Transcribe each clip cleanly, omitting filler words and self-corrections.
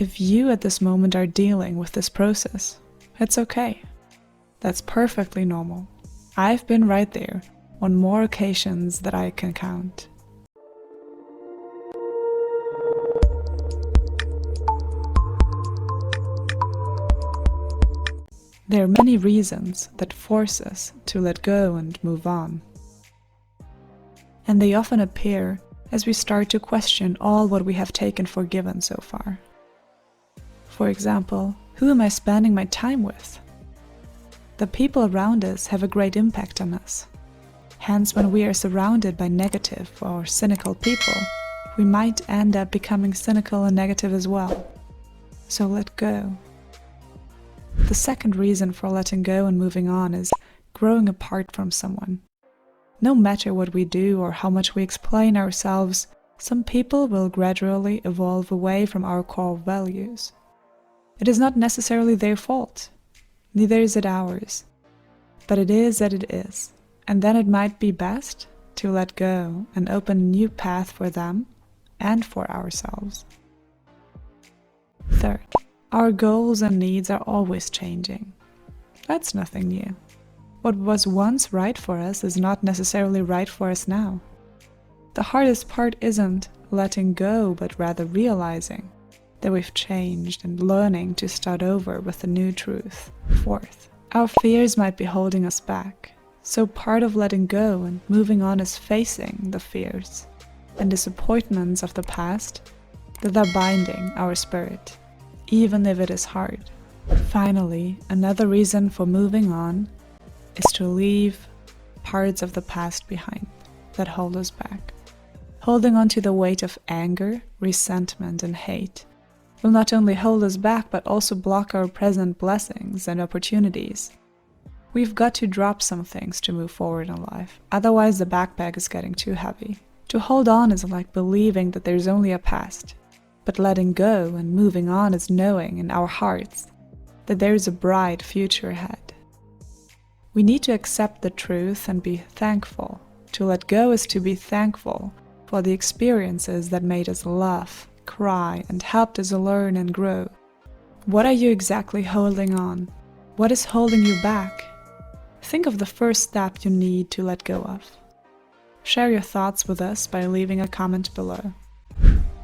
If you at this moment are dealing with this process, it's okay. That's perfectly normal. I've been right there on more occasions that I can count. There are many reasons that force us to let go and move on. And they often appear as we start to question all what we have taken for given so far. For example, who am I spending my time with? The people around us have a great impact on us. Hence, when we are surrounded by negative or cynical people, we might end up becoming cynical and negative as well. So let go. The second reason for letting go and moving on is growing apart from someone. No matter what we do or how much we explain ourselves, some people will gradually evolve away from our core values. It is not necessarily their fault, neither is it ours, but it is that it is, and then it might be best to let go and open a new path for them and for ourselves. Third, our goals and needs are always changing. That's nothing new. What was once right for us is not necessarily right for us now. The hardest part isn't letting go, but rather realizing that we've changed and learning to start over with a new truth. Fourth, our fears might be holding us back, so part of letting go and moving on is facing the fears and disappointments of the past that are binding our spirit, even if it is hard. Finally, another reason for moving on is to leave parts of the past behind that hold us back. Holding on to the weight of anger, resentment, and hate will not only hold us back but also block our present blessings and opportunities. We've got to drop some things to move forward in life, otherwise the backpack is getting too heavy. To hold on is like believing that there's only a past, but letting go and moving on is knowing in our hearts that there is a bright future ahead. We need to accept the truth and be thankful. To let go is to be thankful for the experiences that made us laugh, cry, and helped us learn and grow. What are you exactly holding on? What is holding you back? Think of the first step you need to let go of. Share your thoughts with us by leaving a comment below.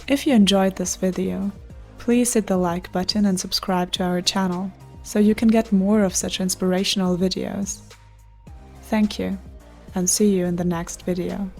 If you enjoyed this video, please hit the like button and subscribe to our channel so you can get more of such inspirational videos. Thank you, and see you in the next video.